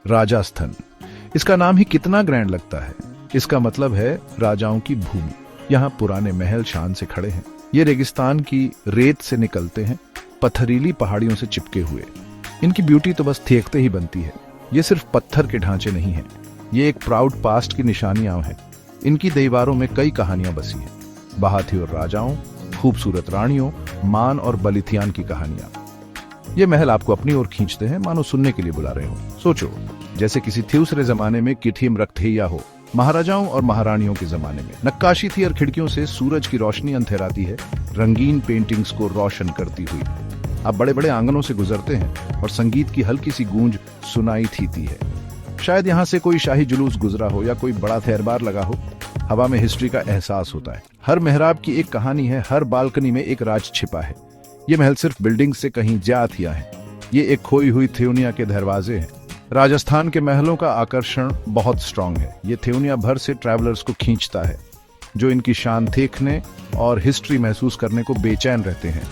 राजस्थान, इसका नाम ही कितना ग्रैंड लगता है। इसका मतलब है राजाओं की भूमि। यहाँ पुराने महल शान से खड़े हैं। ये रेगिस्तान की रेत से निकलते हैं, पथरीली पहाड़ियों से चिपके हुए। इनकी ब्यूटी तो बस देखते ही बनती है। ये सिर्फ पत्थर के ढांचे नहीं हैं, ये एक प्राउड पास्ट की निशानियां हैं। इनकी दीवारों में कई कहानियां बसी हैं, बहाती और राजाओं, खूबसूरत रानियों, मान और बलिथियान की कहानियां। ये महल आपको अपनी ओर खींचते हैं, मानो सुनने के लिए बुला रहे हो। सोचो, जैसे किसी दूसरे जमाने में किठियम रक्थैया हो। महाराजाओं और महारानियों के जमाने में नक्काशी थी और खिड़कियों से सूरज की रोशनी अंधेराती है, रंगीन पेंटिंग्स को रोशन करती हुई। आप बड़े बड़े आंगनों से गुजरते हैं और संगीत की हल्की सी गूंज सुनाई थीती है। शायद यहाँ से कोई शाही जुलूस गुजरा हो या कोई बड़ा थेरबार लगा हो। हवा में हिस्ट्री का एहसास होता है। हर मेहराब की एक कहानी है, हर बालकनी में एक राज छिपा है। ये महल सिर्फ बिल्डिंग से कहीं ज्यादा है, ये एक खोई हुई थेउनिया के दरवाजे हैं। राजस्थान के महलों का आकर्षण बहुत स्ट्रांग है। ये थेउनिया भर से ट्रैवलर्स को खींचता है, जो इनकी शान देखने और हिस्ट्री महसूस करने को बेचैन रहते हैं।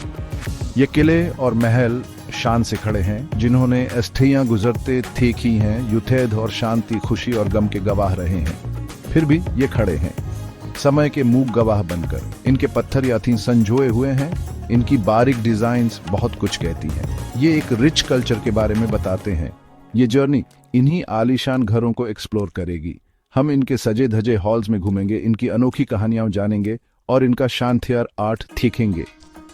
ये किले और महल शान से खड़े हैं, जिन्होंने अस्थियां गुजरते देखी हैं, युद्धेद और शांति, खुशी और गम के गवाह रहे हैं। फिर भी ये खड़े हैं, समय के मूक गवाह बनकर। इनके पत्थर याथी संजोए हुए हैं, इनकी बारीक डिजाइन्स बहुत कुछ कहती हैं। ये एक रिच कल्चर के बारे में बताते हैं। ये जर्नी इन्हीं आलीशान घरों को एक्सप्लोर करेगी। हम इनके सजे धजे हॉल्स में घूमेंगे, इनकी अनोखी कहानियां जानेंगे और इनका शानथियर आर्ट सीखेंगे।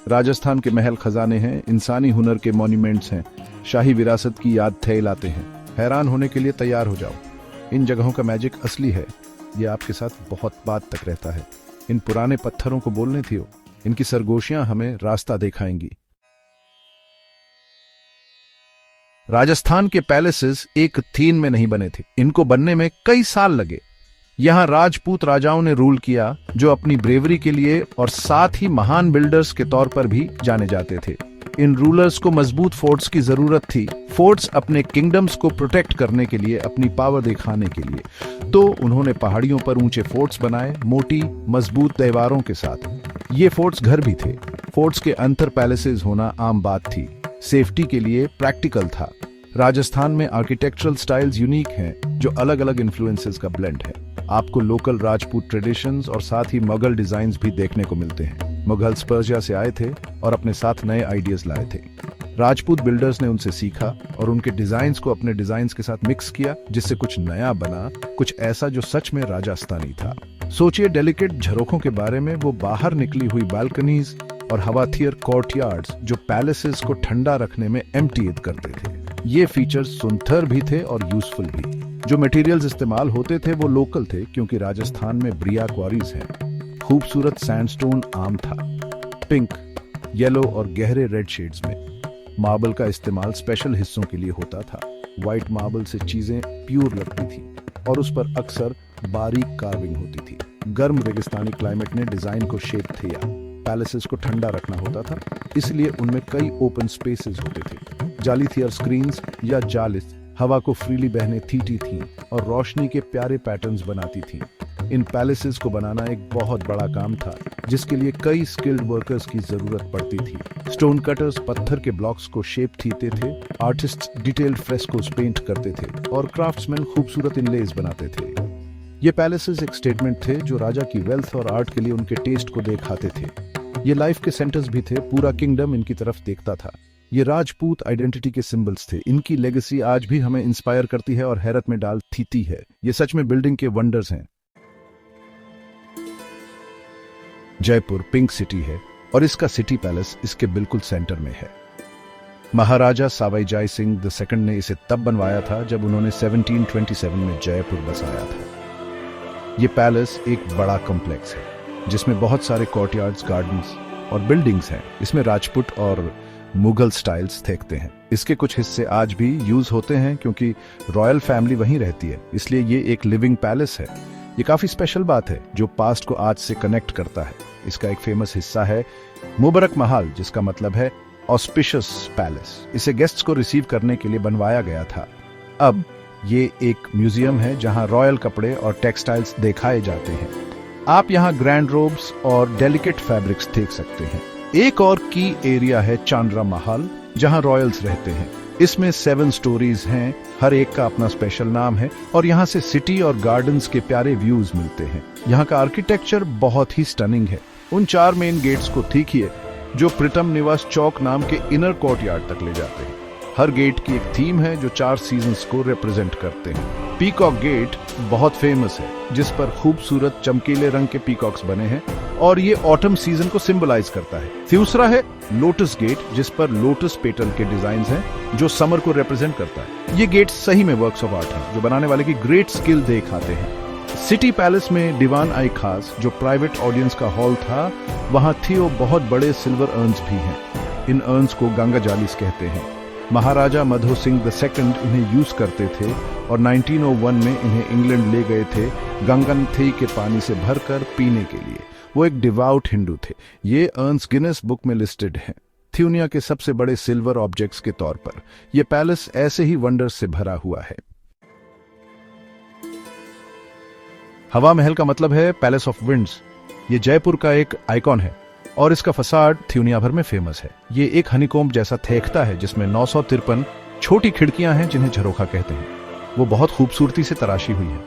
राजस्थान के महल खजाने हैं, इंसानी हुनर के मॉन्यूमेंट्स हैं, शाही विरासत की याद थैलाते हैं। हैरान होने के लिए तैयार हो जाओ। इन जगहों का मैजिक असली है, ये आपके साथ बहुत बात तक रहता है। इन पुराने पत्थरों को बोलने थी, इनकी सरगोशियां हमें रास्ता दिखाएंगी। राजस्थान के पैलेसेस एक थीम में नहीं बने थे, इनको बनने में कई साल लगे। यहाँ राजपूत राजाओं ने रूल किया, जो अपनी ब्रेवरी के लिए और साथ ही महान बिल्डर्स के तौर पर भी जाने जाते थे। इन रूलर्स को मजबूत फोर्ट्स की जरूरत थी। फोर्ट्स अपने किंगडम्स को प्रोटेक्ट करने के लिए, अपनी पावर दिखाने के लिए। तो उन्होंने पहाड़ियों पर ऊंचे फोर्ट्स बनाए, मोटी मजबूत दीवारों के साथ। ये फोर्ट्स घर भी थे। फोर्ट्स के अंतर पैलेसेस होना आम बात थी। सेफ्टी के लिए प्रैक्टिकल था। राजस्थान में आर्किटेक्चरल स्टाइल्स यूनिक हैं, जो अलग अलग इन्फ्लुएंसेस का ब्लेंड है। आपको लोकल राजपूत ट्रेडिशंस और साथ ही मुगल डिजाइन्स भी देखने को मिलते हैं। मुगल्स पर्शिया से आए थे और अपने साथ नए आइडियाज लाए थे। राजपूत बिल्डर्स ने उनसे सीखा और उनके डिजाइन्स को अपने डिजाइन्स के साथ मिक्स किया, जिससे कुछ नया बना, कुछ ऐसा जो सच में राजस्थानी था। सोचिए डेलिकेट झरोखों के बारे में, वो बाहर निकली हुई बालकनीज और हवाथियर कोर्टयार्ड्स जो पैलेसेस को ठंडा रखने में एम्प्टीड करते थे। ये फीचर्स सुंदर भी थे और यूजफुल भी। जो मटेरियल्स इस्तेमाल होते थे वो लोकल थे, क्योंकि राजस्थान में ब्रिया क्वारीज हैं। खूबसूरत सैंडस्टोन आम था, पिंक, येलो और गहरे रेड शेड्स में। मार्बल का इस्तेमाल स्पेशल हिस्सों के लिए होता था। व्हाइट मार्बल से चीजें प्योर लगती थी और उस पर अक्सर बारीक कार्विंग होती थी। गर्म रेगिस्तानी क्लाइमेट ने डिजाइन को शेप दिया। पैलेसेस को ठंडा रखना होता था, इसलिए उनमें कई ओपन स्पेसेस होते थे। जालीथियर स्क्रीन्स या जालिस हवा को फ्रीली बहने थीती थी और रोशनी के प्यारे पैटर्न्स बनाती थी। इन पैलेसेस को बनाना एक बहुत बड़ा काम था, जिसके लिए कई स्किल्ड वर्कर्स की जरूरत पड़ती थी। स्टोन कटर्स पत्थर के ब्लॉक्स को शेप थीते थे, आर्टिस्ट डिटेल्ड फ्रेस्कोस पेंट करते थे और क्राफ्ट्समैन खूबसूरत इनलेज बनाते थे। ये पैलेसेस एक स्टेटमेंट थे, जो राजा की वेल्थ और आर्ट के लिए उनके टेस्ट को दिखाते थे। ये लाइफ के सेंटर्स भी थे, पूरा किंगडम इनकी तरफ देखता था। ये राजपूत आइडेंटिटी के सिंबल्स थे। इनकी लेगेसी आज भी हमें इंस्पायर करती है और हैरत में डालती है। ये सच में बिल्डिंग के वंडर्स हैं। जयपुर पिंक सिटी है और इसका सिटी पैलेस इसके बिल्कुल सेंटर में है। महाराजा सवाई जय सिंह II ने इसे तब बनवाया था जब उन्होंने 1727 में जयपुर बसाया था। ये पैलेस एक बड़ा कॉम्प्लेक्स है, जिसमें बहुत सारे कोर्टयार्ड्स, गार्डन्स और बिल्डिंग्स हैं। इसमें राजपूत और मुगल स्टाइल्स देखते हैं। इसके कुछ हिस्से आज भी यूज होते हैं, क्योंकि रॉयल फैमिली वहीं रहती है, इसलिए ये एक लिविंग पैलेस है। ये काफी स्पेशल बात है, जो पास्ट को आज से कनेक्ट करता है। इसका एक फेमस हिस्सा है मुबारक महल, जिसका मतलब है ऑस्पिशियस पैलेस। इसे गेस्ट्स को रिसीव करने के लिए बनवाया गया था। अब ये एक म्यूजियम है, जहां रॉयल कपड़े और टेक्सटाइल्स दिखाए जाते हैं। आप यहाँ ग्रैंड रोब्स और डेलिकेट फैब्रिक्स देख सकते हैं। एक और की एरिया है चांद्रा महल। जहां रॉयल्स रहते हैं। इसमें 7 स्टोरीज हैं, हर एक का अपना स्पेशल नाम है और यहाँ से सिटी और गार्डन्स के प्यारे व्यूज मिलते हैं। यहाँ का आर्किटेक्चर बहुत ही स्टनिंग है। उन 4 मेन गेट्स को देखिए जो प्रीतम निवास चौक नाम के इनर कोर्टयार्ड तक ले जाते हैं। हर गेट की एक थीम है जो 4 सीजन्स को रिप्रेजेंट करते हैं। पीकॉक गेट बहुत फेमस है, जिस पर खूबसूरत चमकीले रंग के पीकॉक्स बने हैं और ये ऑटम सीजन को सिंबलाइज करता है। दूसरा है लोटस गेट, जिस पर लोटस पेटल के डिजाइन हैं जो समर को रिप्रेजेंट करता है। ये गेट सही में वर्क्स ऑफ आर्ट हैं जो बनाने वाले की ग्रेट स्किल दिखाते हैं। सिटी पैलेस में दीवान आई खास जो प्राइवेट ऑडियंस का हॉल था, वहां थी और बहुत बड़े सिल्वर अर्न्स भी हैं। इन अर्न्स को गंगा जालिस कहते हैं। महाराजा मधो सिंह II इन्हें यूज करते थे और 1901 में इन्हें इंग्लैंड ले गए थे गंगनथई के पानी से भरकर पीने के लिए। वो एक डिवाउट हिंदू थे। ये अर्न्स गिनेस बुक में लिस्टेड हैं दुनिया के सबसे बड़े सिल्वर ऑब्जेक्ट्स के तौर पर। यह पैलेस ऐसे ही वंडर्स से भरा हुआ है। हवा महल का मतलब है पैलेस ऑफ विंड्स। ये जयपुर का एक आइकॉन है और इसका फसाड दुनिया भर में फेमस है। ये एक हनीकॉम्ब जैसा थेखता है जिसमें 953 छोटी खिड़कियां हैं जिन्हें झरोखा कहते हैं। वो बहुत खूबसूरती से तराशी हुई है।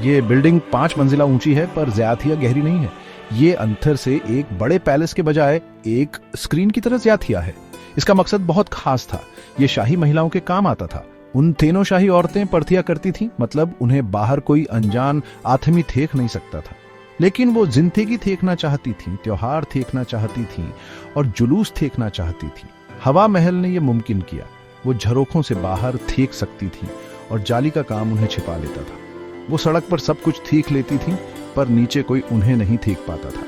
ये बिल्डिंग 5 मंजिला ऊंची है पर ज्यादा गहरी नहीं है। ये अंतर से एक बड़े पैलेस के बजाय एक स्क्रीन की तरह ज्यादा है। इसका मकसद बहुत खास था। ये शाही महिलाओं के काम आता था। उन तीनों शाही औरतें परथिया करती थीं, मतलब उन्हें बाहर कोई अनजान आदमी देख नहीं सकता था। लेकिन वो जिंदगी देखना चाहती थीं, त्योहार देखना चाहती थीं और जुलूस देखना चाहती थीं। हवा महल ने यह मुमकिन किया। वो झरोखों से बाहर देख सकती थीं और जाली का काम उन्हें छिपा लेता था। वो सड़क पर सब कुछ देख लेती थीं पर नीचे कोई उन्हें नहीं देख पाता था।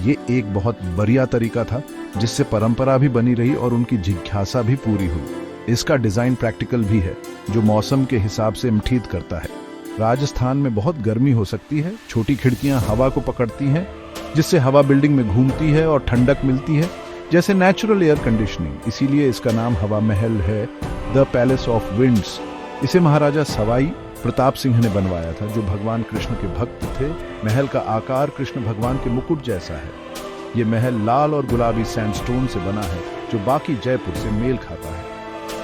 ये एक बहुत बढ़िया तरीका था जिससे परंपरा भी बनी रही और उनकी जिज्ञासा भी पूरी हुई। इसका डिजाइन प्रैक्टिकल भी है जो मौसम के हिसाब से इम्ठीद करता है। राजस्थान में बहुत गर्मी हो सकती है। छोटी खिड़कियां हवा को पकड़ती हैं जिससे हवा बिल्डिंग में घूमती है और ठंडक मिलती है, जैसे नेचुरल एयर कंडीशनिंग। इसीलिए इसका नाम हवा महल है, द पैलेस ऑफ विंड्स। इसे महाराजा सवाई प्रताप सिंह ने बनवाया था जो भगवान कृष्ण के भक्त थे। महल का आकार कृष्ण भगवान के मुकुट जैसा है। ये महल लाल और गुलाबी सैंडस्टोन से बना है जो बाकी जयपुर से मेल खाता है।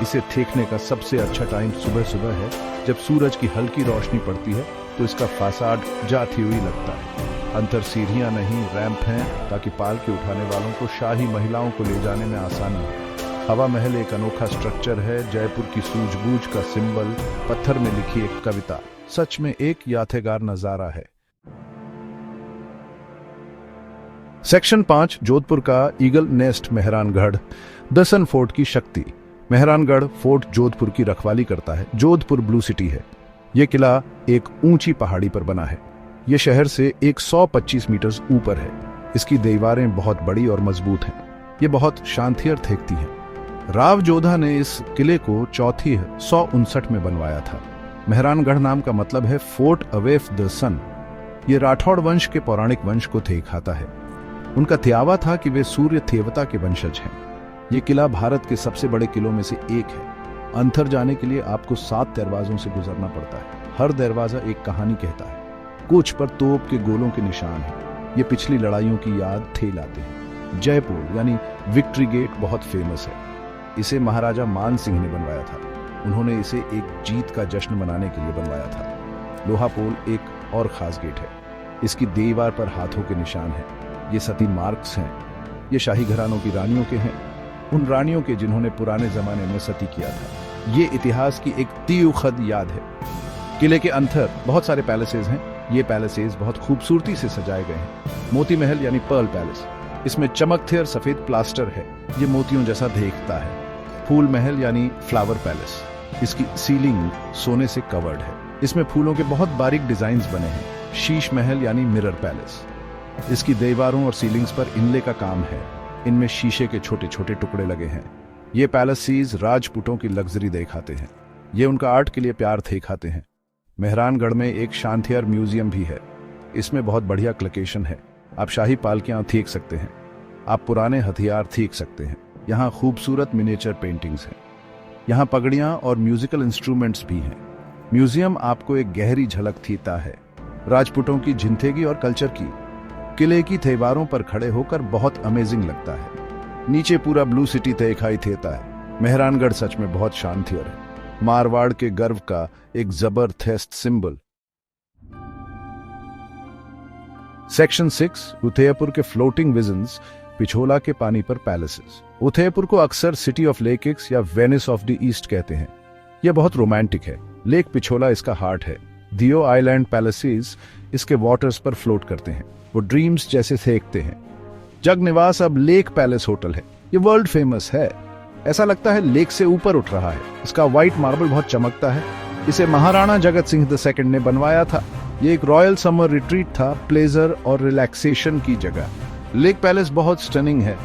इसे देखने का सबसे अच्छा टाइम सुबह सुबह है जब सूरज की हल्की रोशनी पड़ती है तो इसका फासाड जाती हुई लगता है। अंतर सीढ़ियां नहीं रैंप हैं ताकि पाल के उठाने वालों को शाही महिलाओं को ले जाने में आसानी हो। हवा महल एक अनोखा स्ट्रक्चर है, जयपुर की सूझबूझ का सिंबल, पत्थर में लिखी एक कविता। सच में एक यादगार नजारा है। सेक्शन 5 जोधपुर का ईगल नेस्ट मेहरानगढ़। दसन फोर्ट की शक्ति। मेहरानगढ़ फोर्ट जोधपुर की रखवाली करता है। जोधपुर ब्लू सिटी है। यह किला एक ऊंची पहाड़ी पर बना है। यह शहर से 125 मीटर ऊपर है। इसकी दीवारें बहुत बड़ी और मजबूत हैं। ये बहुत शांतियर देखती हैं। राव जोधा ने इस किले को चौथी 159 में बनवाया था। मेहरानगढ़ नाम का मतलब है फोर्ट अवे द सन। ये राठौड़ वंश के पौराणिक वंश को दिखाता है। उनका त्यावा था कि वे सूर्य देवता के वंशज हैं। ये किला भारत के सबसे बड़े किलों में से एक है। अंदर जाने के लिए आपको 7 दरवाजों से गुजरना पड़ता है। हर दरवाजा एक कहानी कहता है। कुछ पर तोप के गोलों के निशान हैं। ये पिछली लड़ाइयों की याद लाते हैं। जयपुर यानी विक्ट्री गेट बहुत फेमस है। इसे महाराजा मान सिंह ने बनवाया था। उन्होंने इसे एक जीत का जश्न मनाने के लिए बनवाया था। लोहापोल एक और खास गेट है। इसकी दीवार पर हाथों के निशान हैं। ये सती मार्क्स हैं। ये शाही घरानों की रानियों के हैं, उन रानियों के जिन्होंने पुराने जमाने में सती किया था। ये इतिहास की एक तीखद याद है। किले के अंदर बहुत सारे पैलेसेस हैं। ये पैलेसेस बहुत खूबसूरती से सजाए गए हैं। मोती महल यानी पर्ल पैलेस, इसमें चमकते और सफेद प्लास्टर है। ये मोतियों जैसा देखता है। फूल महल यानी फ्लावर पैलेस, इसकी सीलिंग सोने से कवर्ड है। इसमें फूलों के बहुत बारीक डिजाइन्स बने हैं। शीश महल यानी मिरर पैलेस, इसकी दीवारों और सीलिंग्स पर इनले का काम है। इनमें शीशे के छोटे छोटे टुकड़े लगे हैं। ये पैलेसेस राजपूतों की लग्जरी दिखाते हैं। ये उनका आर्ट के लिए प्यार दिखाते हैं। मेहरानगढ़ में एक शांतियर म्यूजियम भी है। इसमें बहुत बढ़िया कलेक्शन है। आप शाही पालकियां देख सकते हैं। आप पुराने हथियार देख सकते हैं। यहाँ खूबसूरत मिनिएचर पेंटिंग्स हैं। यहाँ पगड़ियाँ और म्यूजिकल इंस्ट्रूमेंट्स भी हैं। म्यूजियम आपको एक गहरी झलक देता है राजपूतों की जिंदगी और कल्चर की। किले की दीवारों पर खड़े होकर बहुत अमेजिंग लगता है। नीचे पूरा ब्लू सिटी दिखाई देता है। मेहरानगढ़ सच में बहुत शानदार है, मारवाड़ के गर्व का एक जबरदस्त सिंबल। सेक्शन 6 उदयपुर के फ्लोटिंग विजन्स, पिछोला के पानी पर पैलेसेस। उदयपुर को अक्सर सिटी ऑफ लेक्स या वेनिस ऑफ द ईस्ट कहते हैं। यह बहुत रोमांटिक है। लेक पिछोला इसका हार्ट है। दियो आइलैंड पैलेसेस इसके वाटर्स पर फ्लोट करते हैं, वो ड्रीम्स जैसे सेकते हैं। जगनिवास अब लेक पैलेस होटल है। ये वर्ल्ड फेमस है। ऐसा लगता है लेक से ऊपर उठ रहा है। इसका व्हाइट मार्बल बहुत चमकता है। इसे महाराणा जगत सिंह II ने बनवाया था। ये एक रॉयल समर रिट्रीट था, प्लेजर और रिलैक्सेशन की जगह। लेक पैलेस बहुत स्टनिंग है।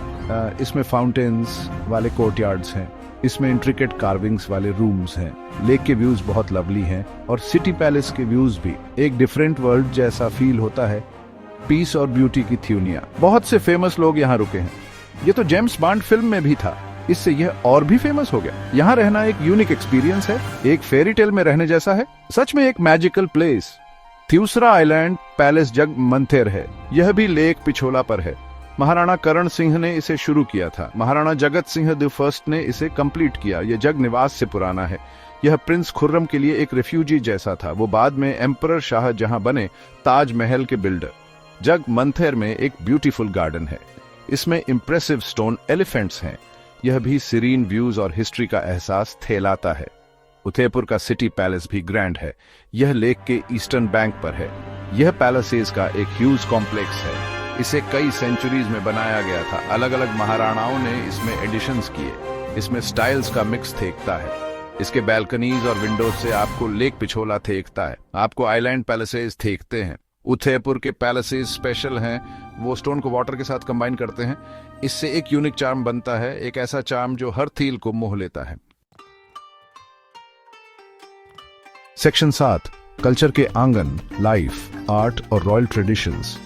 इसमें फाउंटेन्स वाले कोर्टयार्ड्स हैं, इसमें इंट्रिकेट कार्विंग्स वाले रूम्स हैं। लेक के व्यूज बहुत लवली हैं और सिटी पैलेस के व्यूज भी एक डिफरेंट वर्ल्ड जैसा फील होता है। पीस और ब्यूटी की थ्यूनिया। बहुत से फेमस लोग यहाँ रुके हैं। ये तो जेम्स बॉन्ड फिल्म में भी था, इससे यह और भी फेमस हो गया। यहाँ रहना एक यूनिक एक्सपीरियंस है, एक फेरी टेल में रहने जैसा है। सच में एक मैजिकल प्लेस। थ्यूसरा आइलैंड पैलेस जग मंथेर है। यह भी लेक पिछोला पर है। महाराणा करण सिंह ने इसे शुरू किया था। महाराणा जगत सिंह I ने इसे कंप्लीट किया। यह जग निवास से पुराना है। यह प्रिंस खुर्रम के लिए एक रिफ्यूजी जैसा था। वो बाद में एम्परर शाहजहां बने, ताजमहल के बिल्डर। जग मंथेर में एक ब्यूटीफुल गार्डन है। इसमें इंप्रेसिव स्टोन एलिफेंट्स हैं। यह भी सीरीन व्यूज और हिस्ट्री का एहसास थेलाता है। उदयपुर का सिटी पैलेस भी ग्रैंड है। यह लेक के ईस्टर्न बैंक पर है। यह पैलेसेस का एक ह्यूज कॉम्प्लेक्स है। इसे कई सेंचुरीज में बनाया गया था। अलग अलग महाराणाओं ने इसमें एडिशंस किए। इसमें स्टाइल्स का मिक्स थेकता है। इसके बैल्कनीज और विंडोज से आपको लेक पिछोला थेकता है। आपको आइलैंड पैलेसेस थेकते हैं। उदयपुर के पैलेसेस स्पेशल हैं। वो स्टोन को वाटर के साथ कंबाइन करते हैं। इससे एक यूनिक चार्म बनता है, एक ऐसा चार्म जो हर थील को मोह लेता है। सेक्शन 7 कल्चर के आंगन, लाइफ, आर्ट और रॉयल ट्रेडिशंस।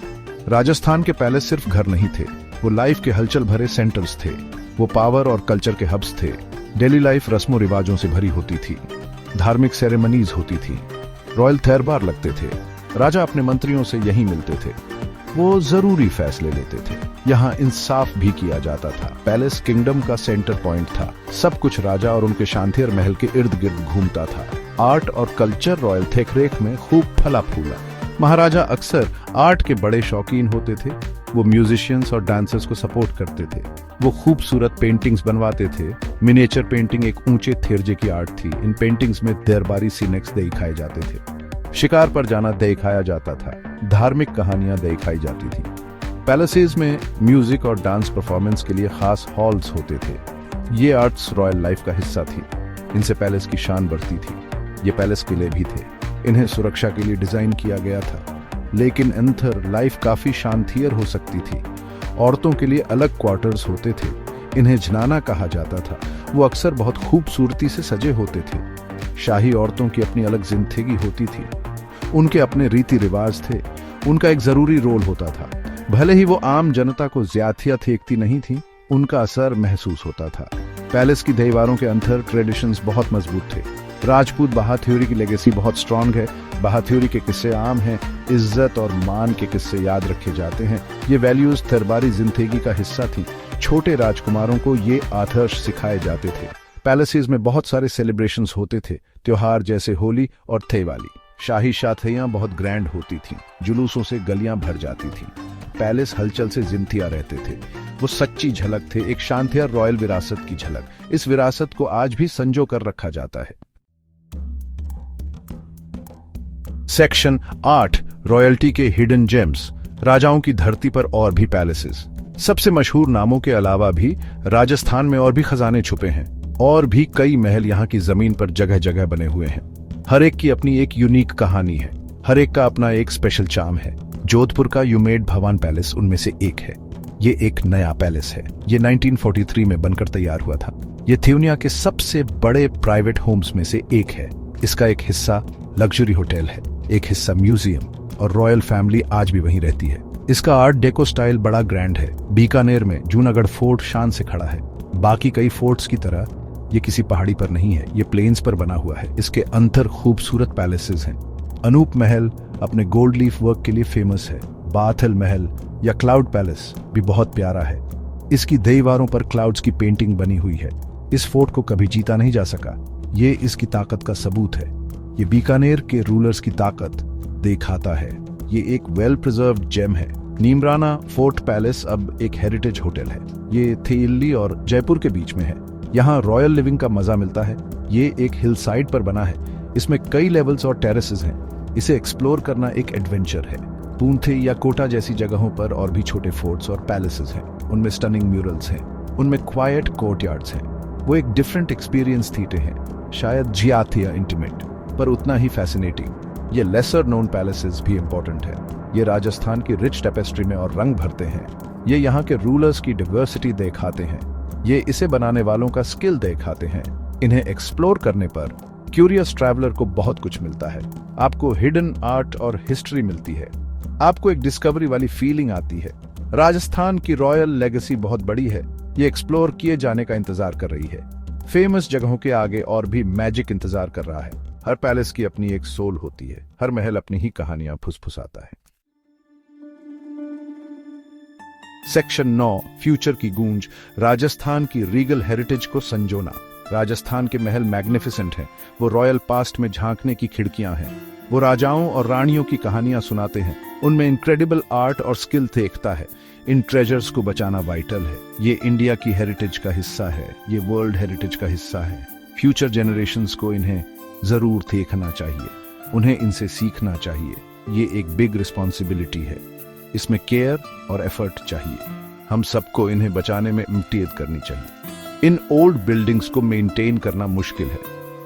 राजस्थान के पैलेस सिर्फ घर नहीं थे, वो लाइफ के हलचल भरे सेंटर्स थे। वो पावर और कल्चर के हब्स थे। डेली लाइफ रस्मों रिवाजों से भरी होती थी। धार्मिक सेरेमनीज होती थी। रॉयल थेरबार लगते थे। राजा अपने मंत्रियों से यहीं मिलते थे। वो जरूरी फैसले लेते थे। यहाँ इंसाफ भी किया जाता था। पैलेस किंगडम का सेंटर पॉइंट था। सब कुछ राजा और उनके शांतियर महल के इर्द गिर्द घूमता था। आर्ट और कल्चर रॉयल देखरेख में खूब फला फूला। महाराजा अक्सर आर्ट के बड़े शौकीन होते थे। वो म्यूजिशियंस और डांसर्स को सपोर्ट करते थे। वो खूबसूरत पेंटिंग्स बनवाते थे। मिनिएचर पेंटिंग एक ऊंचे थेरजे की आर्ट थी। इन पेंटिंग्स में दरबारी सीनेक्स दिखाए जाते थे। शिकार पर जाना दिखाया जाता था। धार्मिक कहानियां दिखाई जाती थी। पैलेसेस में म्यूजिक और डांस परफॉर्मेंस के लिए खास हॉल्स होते थे। ये आर्ट्स रॉयल लाइफ का हिस्सा थी। इनसे पैलेस की शान बढ़ती थी। ये पैलेस किले भी थे। इन्हें सुरक्षा के लिए डिजाइन किया गया था। लेकिन अंदर लाइफ काफी शांतियर हो सकती थी। औरतों के लिए अलग क्वार्टर्स होते थे। इन्हें झनाना कहा जाता था। वो अक्सर बहुत खूबसूरती से सजे होते थे। शाही औरतों की अपनी अलग जिंदगी होती थी। उनके अपने रीति रिवाज थे। उनका एक जरूरी रोल होता था। भले ही वो आम जनता को ज्यादतियां थेकती नहीं थी, उनका असर महसूस होता था। पैलेस की दीवारों के अंदर ट्रेडिशंस बहुत मजबूत थे। राजपूत बहादुरी की लेगेसी बहुत स्ट्रांग है। बहादुरी के किस्से आम हैं। इज्जत और मान के किस्से याद रखे जाते हैं। ये वैल्यूज दरबारी जिंदगी का हिस्सा थी। छोटे राजकुमारों को ये आदर्श सिखाए जाते थे। पैलेसेस में बहुत सारे सेलिब्रेशंस होते थे। त्योहार जैसे होली और दिवाली। शाही शादियां बहुत ग्रैंड होती थीं। जुलूसों से गलियां भर जाती थीं। पैलेस हलचल से जिंदगियां रहते थे। वो सच्ची झलक थे, एक शांतियर रॉयल विरासत की झलक। इस विरासत को आज भी संजो कर रखा जाता है। सेक्शन 8 रॉयल्टी के हिडन जेम्स। राजाओं की धरती पर और भी पैलेसेस। सबसे मशहूर नामों के अलावा भी राजस्थान में और भी खजाने छुपे हैं। और भी कई महल यहाँ की जमीन पर जगह जगह बने हुए हैं। हर एक की अपनी एक यूनिक कहानी है। हर एक का अपना एक स्पेशल चार्म है। जोधपुर का यूमेड भवन पैलेस उनमें से एक है। ये एक नया पैलेस है। ये 1943 में बनकर तैयार हुआ था। ये थ्यूनिया के सबसे बड़े प्राइवेट होम्स में से एक है। इसका एक हिस्सा लग्जरी होटल है, एक हिस्सा म्यूजियम, और रॉयल फैमिली आज भी वहीं रहती है। इसका आर्ट डेको स्टाइल बड़ा ग्रैंड है। बीकानेर में जूनागढ़ फोर्ट शान से खड़ा है। बाकी कई फोर्ट्स की तरह ये किसी पहाड़ी पर नहीं है। ये प्लेन्स पर बना हुआ है। इसके अंदर खूबसूरत पैलेसेस हैं। अनूप महल अपने गोल्ड लीफ वर्क के लिए फेमस है। बाथल महल या क्लाउड पैलेस भी बहुत प्यारा है। इसकी दीवारों पर क्लाउड्स की पेंटिंग बनी हुई है। इस फोर्ट को कभी जीता नहीं जा सका। ये इसकी ताकत का सबूत है। ये बीकानेर के रूलर्स की ताकत दिखाता है। ये एक वेल प्रिजर्व्ड जेम है। नीमराना फोर्ट पैलेस अब एक हेरिटेज होटल है। ये थेइल्ली और जयपुर के बीच में है। यहाँ रॉयल लिविंग का मजा मिलता है। ये एक हिल साइड पर बना है। इसमें कई लेवल्स और टेरेसेस हैं। इसे एक्सप्लोर करना एक एडवेंचर है। पूंथे या कोटा जैसी जगहों पर और भी छोटे फोर्ट्स और पैलेसेस हैं। उनमें स्टनिंग म्यूरल्स हैं। उनमें क्वाइट कोर्टयार्ड्स हैं। वो एक डिफरेंट एक्सपीरियंस थीटे हैं। शायद जियाथिया इंटीमेट, पर उतना ही फैसिनेटिंग। ये लेसर नोन पैलेसेस भी इंपॉर्टेंट है। ये राजस्थान की रिच टेपेस्ट्री में और रंग भरते हैं। ये यहाँ के रूलर्स की डाइवर्सिटी दिखाते हैं। ये इसे बनाने वालों का स्किल दिखाते हैं। इन्हें एक्सप्लोर करने पर क्यूरियस ट्रैवलर को बहुत कुछ मिलता है। आपको हिडन आर्ट और हिस्ट्री मिलती है। आपको एक डिस्कवरी वाली फीलिंग आती है। राजस्थान की रॉयल लेगेसी बहुत बड़ी है। ये एक्सप्लोर किए जाने का इंतजार कर रही है। फेमस जगहों के आगे और भी मैजिक इंतजार कर रहा है। हर पैलेस की अपनी एक सोल होती है। हर महल अपनी ही कहानियां फुसफुसाता है। सेक्शन 9, फ्यूचर की गूंज। राजस्थान की रीगल हेरिटेज को संजोना। राजस्थान के महल मैग्निफिसेंट हैं। वो रॉयल पास्ट में झांकने की खिड़कियां हैं। वो राजाओं और रानियों की कहानियां सुनाते हैं। उनमें इनक्रेडिबल आर्ट और स्किल देखता है। इन ट्रेजर्स को बचाना वाइटल है। ये इंडिया की हेरिटेज का हिस्सा है। ये वर्ल्ड हेरिटेज का हिस्सा है। फ्यूचर जनरेशंस को इन्हें जरूर देखना चाहिए। उन्हें इनसे सीखना चाहिए। ये एक बिग रिस्पॉन्सिबिलिटी है। इसमें केयर और एफर्ट चाहिए। हम सबको इन्हें बचाने में इम्तियाज करनी चाहिए। इन ओल्ड बिल्डिंग्स को मेंटेन करना मुश्किल है।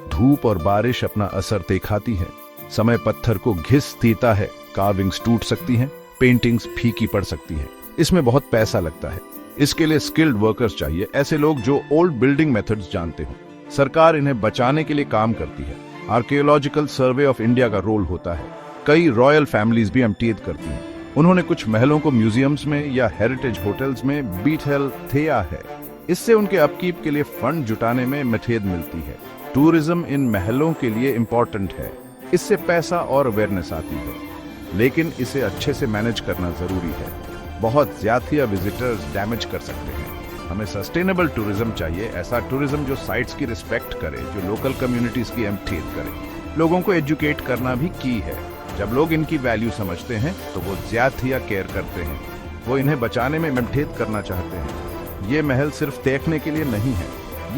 धूप और बारिश अपना असर दिखाती है। समय पत्थर को घिस देता है। कार्विंग्स टूट सकती हैं। पेंटिंग्स फीकी पड़ सकती है। इसमें बहुत पैसा लगता है। इसके लिए स्किल्ड वर्कर्स चाहिए, ऐसे लोग जो ओल्ड बिल्डिंग मेथड्स जानते हो। सरकार इन्हें बचाने के लिए काम करती है। आर्कियोलॉजिकल सर्वे ऑफ इंडिया का रोल होता है। कई रॉयल फैमिलीज भी इम्तियाज करती हैं। उन्होंने कुछ महलों को म्यूजियम्स में या हेरिटेज होटल्स में बीटल थिया है। इससे उनके अपकीप के लिए फंड जुटाने में मदद मिलती है। टूरिज्म इन महलों के लिए इम्पोर्टेंट है। इससे पैसा और अवेयरनेस आती है, लेकिन इसे अच्छे से मैनेज करना जरूरी है। बहुत ज्यादा विजिटर्स डैमेज कर सकते हैं। हमें सस्टेनेबल टूरिज्म चाहिए, ऐसा टूरिज्म जो साइट्स की रिस्पेक्ट करे, जो लोकल कम्युनिटीज की इम्तियाज करे। लोगों को एजुकेट करना भी की है। जब लोग इनकी वैल्यू समझते हैं तो वो ज्यादा केयर करते हैं। वो इन्हें बचाने में मदद करना चाहते हैं। ये महल सिर्फ देखने के लिए नहीं है,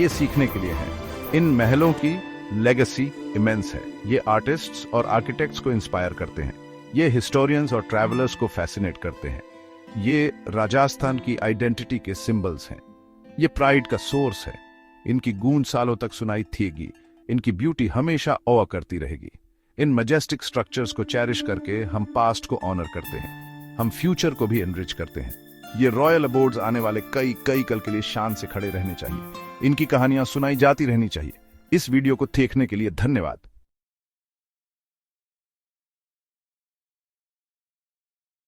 ये सीखने के लिए है। इन महलों की लेगेसी इमेंस है। ये आर्टिस्ट्स और आर्किटेक्ट्स को इंस्पायर करते हैं। ये हिस्टोरियंस और ट्रैवलर्स को फैसिनेट करते हैं। ये राजस्थान की आइडेंटिटी के सिंबल्स हैं। ये प्राइड का सोर्स है। इनकी गूंज सालों तक सुनाई थीगी। इनकी ब्यूटी हमेशा ऑ करती रहेगी। इन मैजेस्टिक स्ट्रक्चर्स को चेरिश करके हम पास्ट को ऑनर करते हैं। हम फ्यूचर को भी एनरिच करते हैं। ये रॉयल अबोर्ड्स आने वाले कई कल के लिए शान से खड़े रहने चाहिए। इनकी कहानियां सुनाई जाती रहनी चाहिए। इस वीडियो को देखने के लिए धन्यवाद।